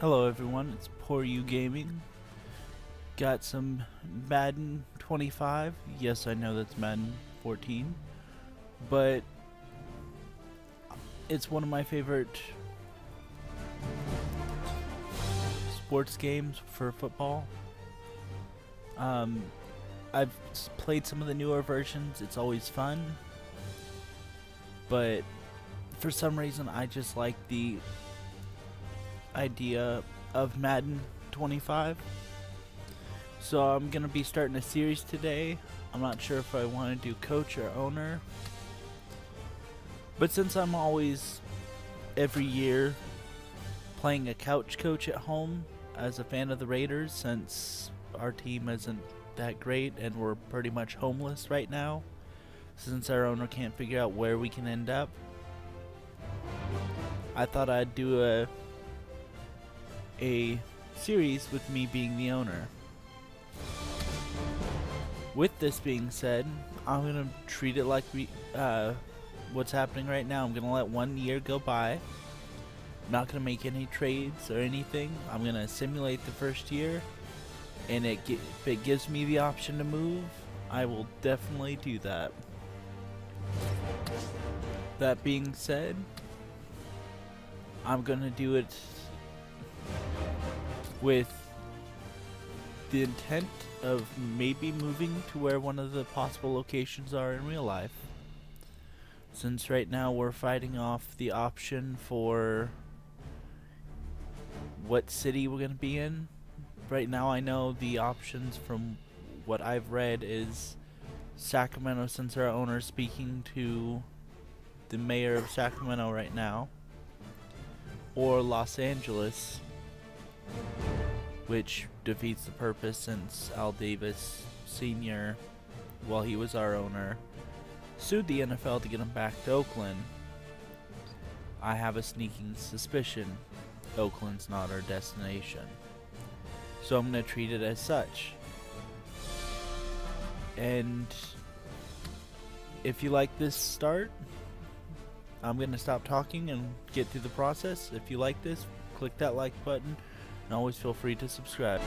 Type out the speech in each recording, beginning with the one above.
Hello everyone, it's Poor You Gaming. Got some Madden 25. Yes, I know that's Madden 14. But it's one of my favorite sports games for football. I've played some of the newer versions. It's always fun. But for some reason I just like the idea of Madden 25. So I'm gonna be starting a series today. I'm not sure if I want to do coach or owner, but since I'm always every year playing a couch coach at home as a fan of the Raiders, since our team isn't that great and we're pretty much homeless right now since our owner can't figure out where we can end up, I thought I'd do a series with me being the owner. With this being said, I'm gonna treat it like what's happening right now. I'm gonna let 1 year go by. I'm not gonna make any trades or anything. I'm gonna simulate the first year, and if it gives me the option to move, I will definitely do that. That being said, I'm gonna do it with the intent of maybe moving to where one of the possible locations are in real life. Since right now we're fighting off the option for what city we're gonna be in. Right now I know the options from what I've read is Sacramento, since our owner's speaking to the mayor of Sacramento right now, or Los Angeles, which defeats the purpose since Al Davis Sr., while he was our owner, sued the NFL to get him back to Oakland. I have a sneaking suspicion Oakland's not our destination, so I'm going to treat it as such. And if you like this start, I'm going to stop talking and get through the process. If you like this, click that like button, and always feel free to subscribe.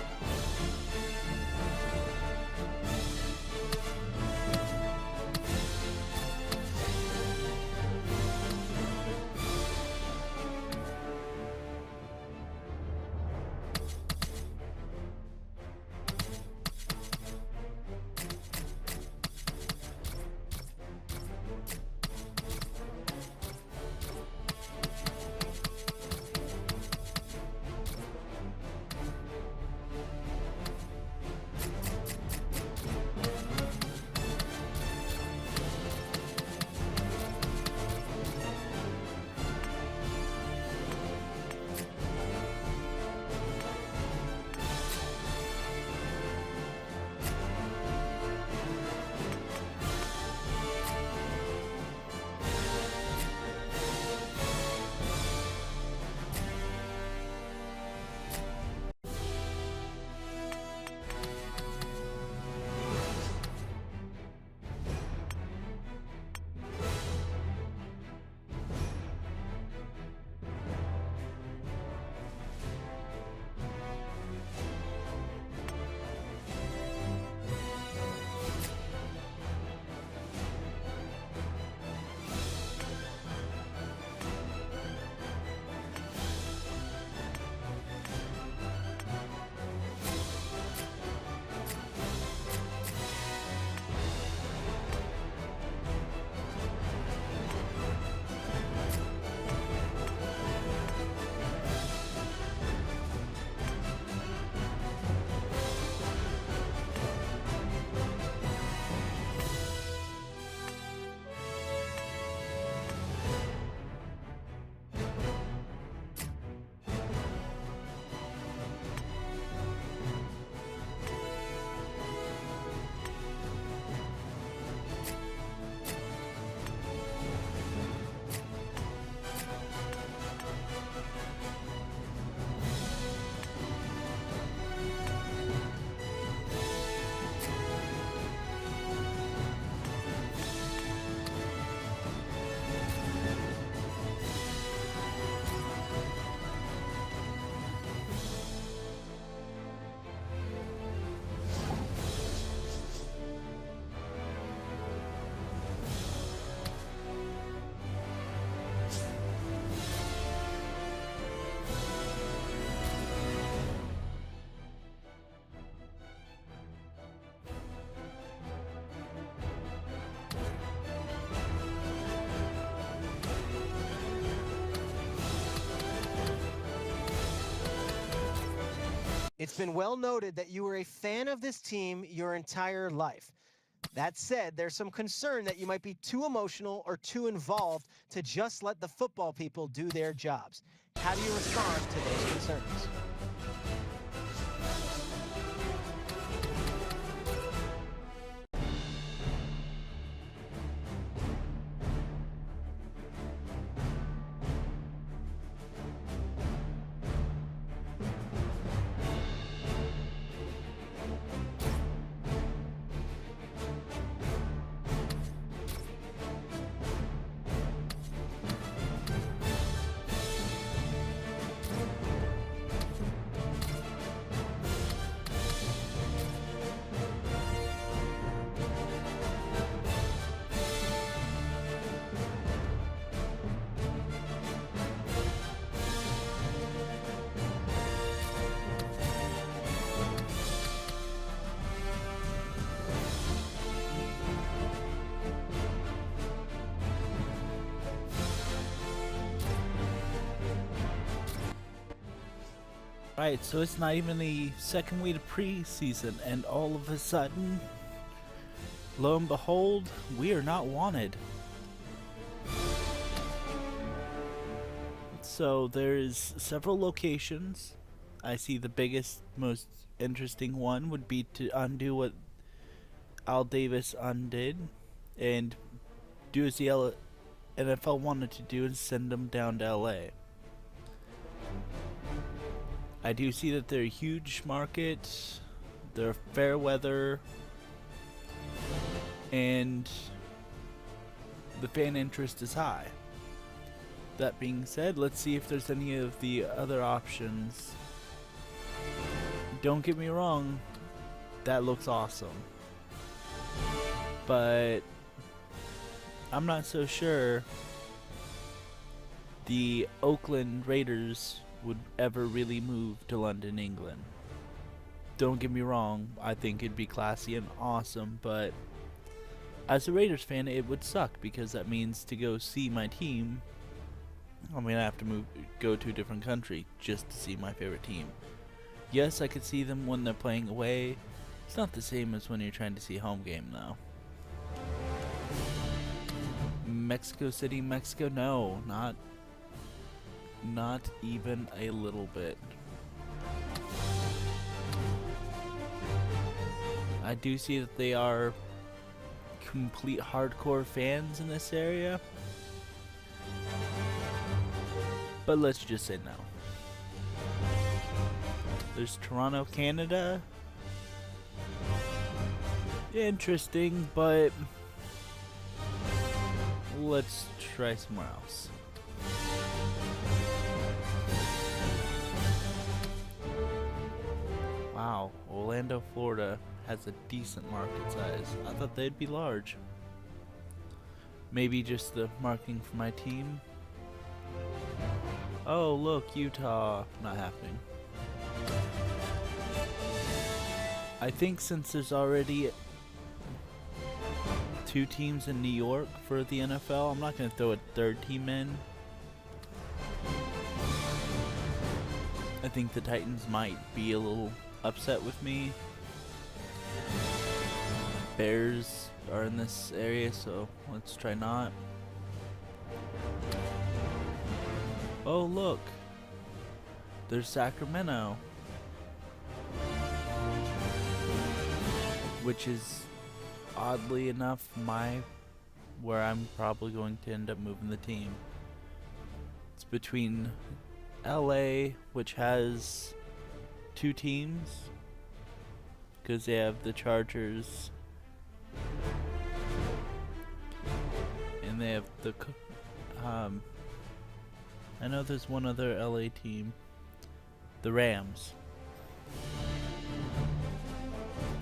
It's been well noted that you were a fan of this team your entire life. That said, there's some concern that you might be too emotional or too involved to just let the football people do their jobs. How do you respond to those concerns? Right, so it's not even the second week of preseason, and all of a sudden, lo and behold, we are not wanted. So there's several locations. I see the biggest, most interesting one would be to undo what Al Davis undid, and do as the NFL wanted to do and send them down to LA. I do see that they're a huge market, they're fair weather, and the fan interest is high. That being said, let's see if there's any of the other options. Don't get me wrong, that looks awesome. But I'm not so sure the Oakland Raiders would ever really move to London, England. Don't get me wrong, I think it'd be classy and awesome, but as a Raiders fan, it would suck because that means to go see my team, I'm gonna have to go to a different country just to see my favorite team. Yes, I could see them when they're playing away. It's not the same as when you're trying to see a home game, though. Mexico City, Mexico, no, not even a little bit. I do see that they are complete hardcore fans in this area, but let's just say no. There's Toronto, Canada. Interesting, but let's try somewhere else. Wow, Orlando, Florida has a decent market size. I thought they'd be large. Maybe just the marketing for my team. Oh, look, Utah. Not happening. I think since there's already 2 teams in New York for the NFL, I'm not going to throw a 3rd team in. I think the Titans might be a little upset with me. Bears are in this area, so let's try not. Oh, look. There's Sacramento. Which is, oddly enough, where I'm probably going to end up moving the team. It's between LA, which has 2 teams, because they have the Chargers, and they have the I know there's one other LA team, the Rams,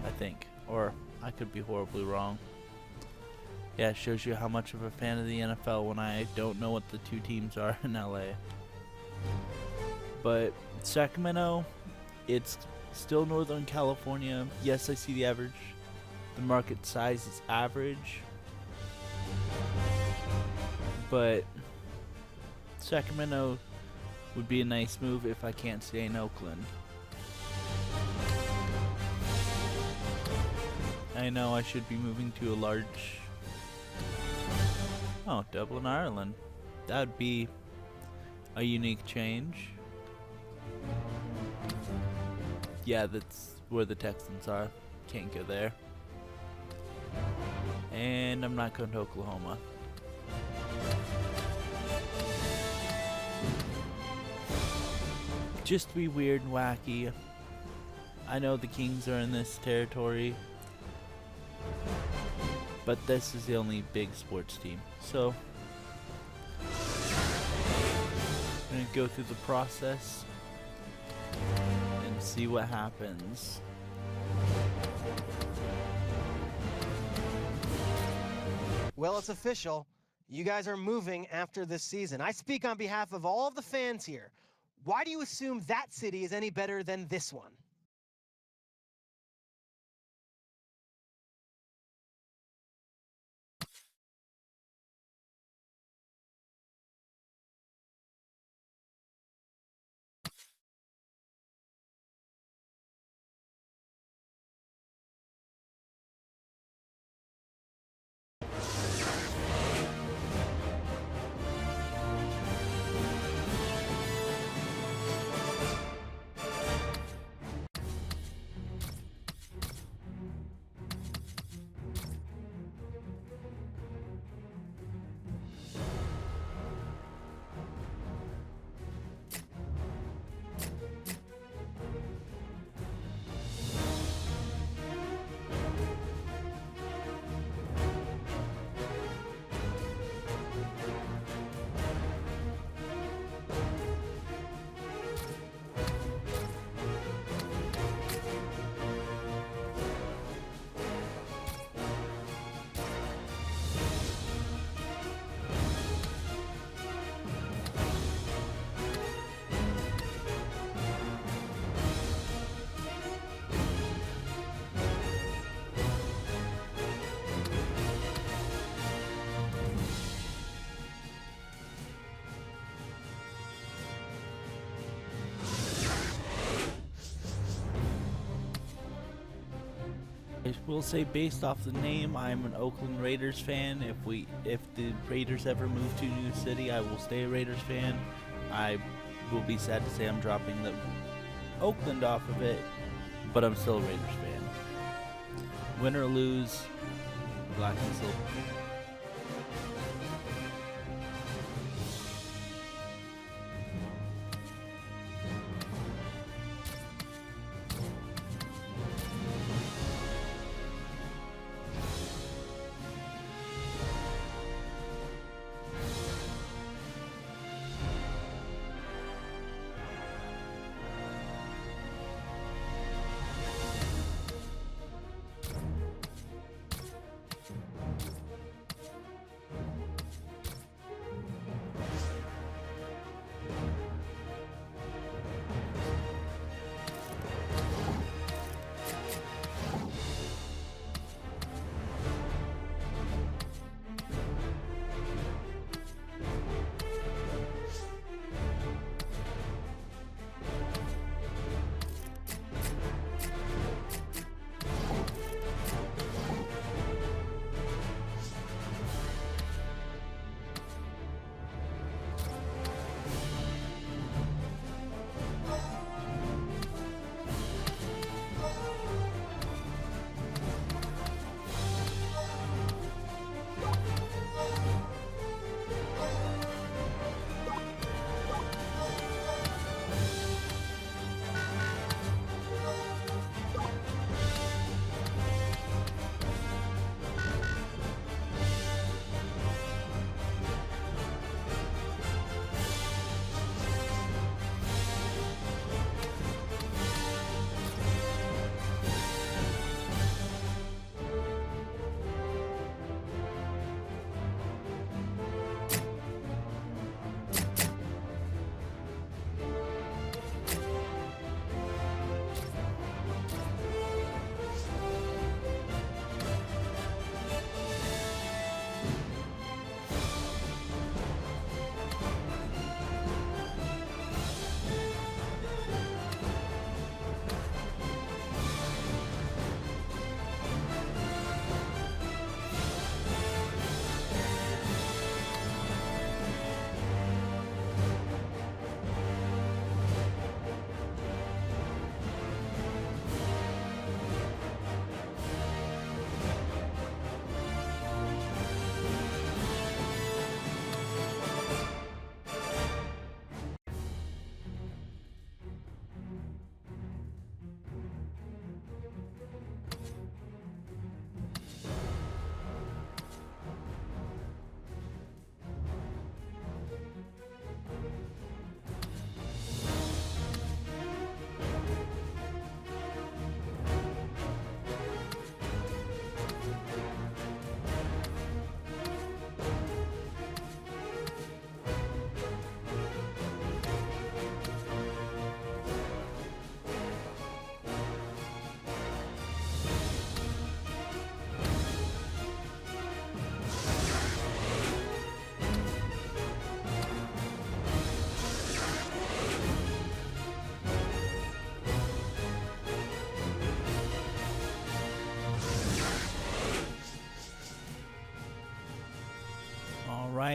I think, or I could be horribly wrong. Yeah, it shows you how much of a fan of the NFL when I don't know what the 2 teams are in LA. But Sacramento, it's still Northern California. Yes, I see the market size is average. But Sacramento would be a nice move if I can't stay in Oakland. I know I should be moving to a large... Oh, Dublin, Ireland. That would be a unique change. Yeah, that's where the Texans are. Can't go there. And I'm not going to Oklahoma. Just to be weird and wacky. I know the Kings are in this territory, but this is the only big sports team. So, I'm going to go through the process and see what happens. Well, it's official. You guys are moving after this season. I speak on behalf of all of the fans here. Why do you assume that city is any better than this one? I will say, based off the name, I'm an Oakland Raiders fan. If the Raiders ever move to a new city, I will stay a Raiders fan. I will be sad to say I'm dropping the Oakland off of it, but I'm still a Raiders fan. Win or lose, black and silver.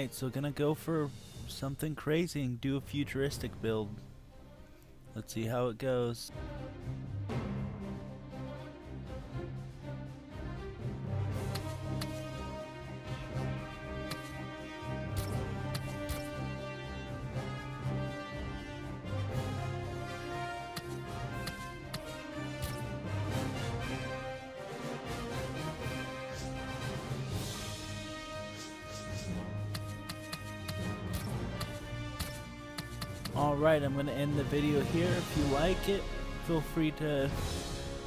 Alright, so gonna go for something crazy and do a futuristic build. Let's see how it goes. Alright, I'm going to end the video here. If you like it, feel free to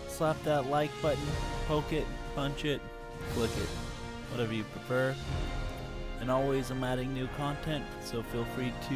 slap that like button, poke it, punch it, click it, whatever you prefer. And always I'm adding new content, so feel free to